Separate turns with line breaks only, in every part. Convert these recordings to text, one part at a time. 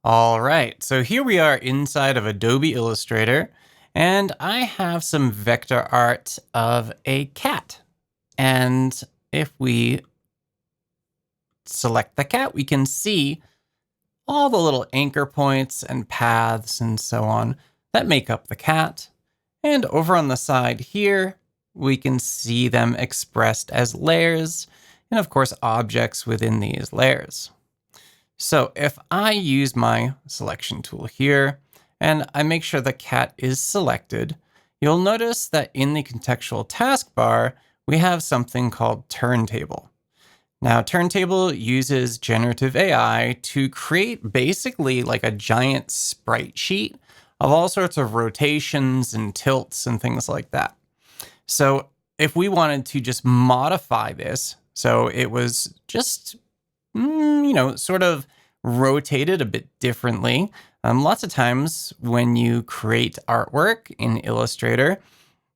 All right, so here we are inside of Adobe Illustrator, and I have some vector art of a cat. And if we select the cat, we can see all the little anchor points and paths and so on that make up the cat. And over on the side here, we can see them expressed as layers, and of course, objects within these layers. So if I use my selection tool here and I make sure the cat is selected, you'll notice that in the contextual taskbar, we have something called Turntable. Now, Turntable uses generative AI to create basically like a giant sprite sheet of all sorts of rotations and tilts and things like that. So if we wanted to just modify this, so it was just sort of rotated a bit differently. Lots of times when you create artwork in Illustrator,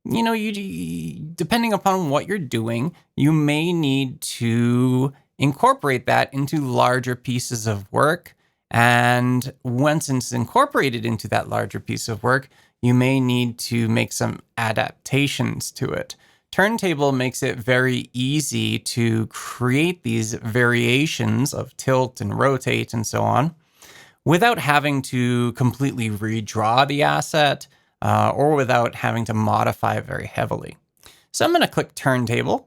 depending upon what you're doing, you may need to incorporate that into larger pieces of work. And once it's incorporated into that larger piece of work, you may need to make some adaptations to it. Turntable makes it very easy to create these variations of tilt and rotate and so on without having to completely redraw the asset or without having to modify it very heavily. So I'm going to click Turntable,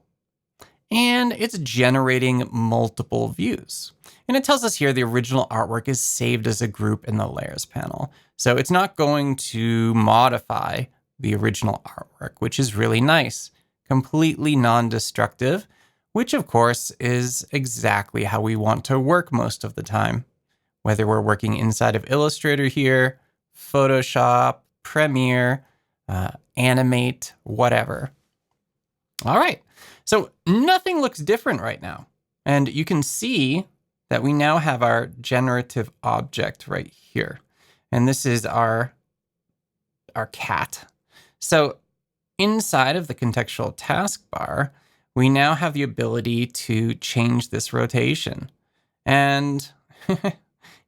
and it's generating multiple views. And it tells us here the original artwork is saved as a group in the Layers panel. So it's not going to modify the original artwork, which is really nice. Completely non-destructive, which of course is exactly how we want to work most of the time. Whether we're working inside of Illustrator here, Photoshop, Premiere, Animate, whatever. All right, so nothing looks different right now. And you can see that we now have our generative object right here. And this is our cat. So inside of the contextual taskbar, we now have the ability to change this rotation. And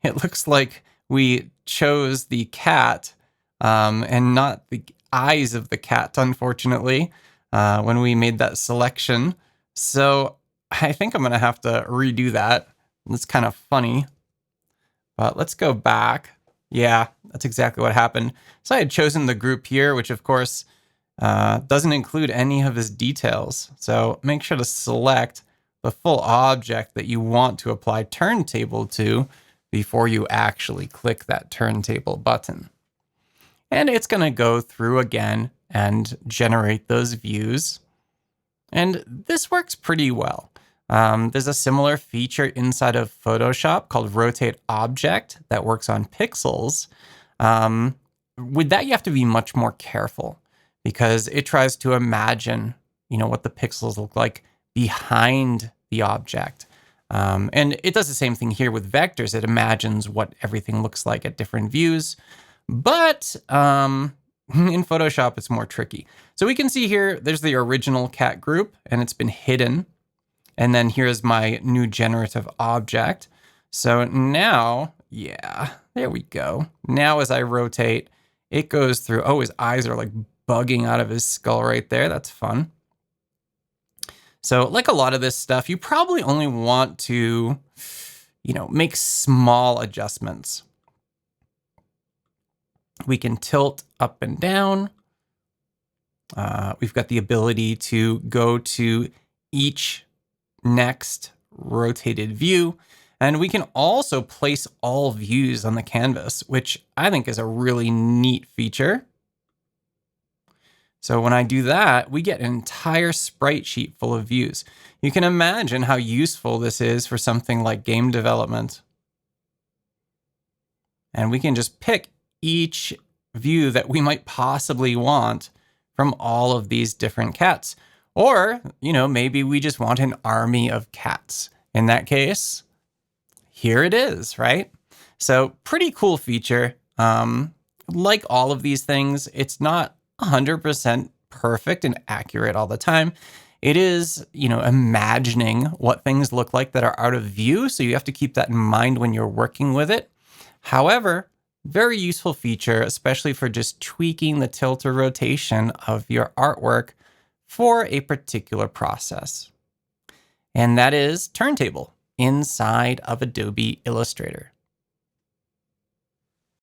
it looks like we chose the cat and not the eyes of the cat, unfortunately, when we made that selection. So I think I'm going to have to redo that. It's kind of funny. But let's go back. Yeah, that's exactly what happened. So I had chosen the group here, which of course doesn't include any of his details. So make sure to select the full object that you want to apply turntable to before you actually click that turntable button. And it's going to go through again and generate those views. And this works pretty well. There's a similar feature inside of Photoshop called Rotate Object that works on pixels. With that, you have to be much more careful because it tries to imagine, what the pixels look like behind the object. And it does the same thing here with vectors. It imagines what everything looks like at different views. But in Photoshop, it's more tricky. So we can see here, there's the original cat group, and it's been hidden. And then here's my new generative object. So now, yeah, there we go. Now as I rotate, it goes through. Oh, his eyes are like bugging out of his skull right there. That's fun. So like a lot of this stuff, you probably only want to, make small adjustments. We can tilt up and down. We've got the ability to go to each next rotated view. And we can also place all views on the canvas, which I think is a really neat feature. So when I do that, we get an entire sprite sheet full of views. You can imagine how useful this is for something like game development. And we can just pick each view that we might possibly want from all of these different cats. Or, maybe we just want an army of cats. In that case, here it is, right? So pretty cool feature. Like all of these things, it's not 100% perfect and accurate all the time. It is, imagining what things look like that are out of view. So you have to keep that in mind when you're working with it. However, very useful feature, especially for just tweaking the tilt or rotation of your artwork for a particular process. And that is Turntable inside of Adobe Illustrator.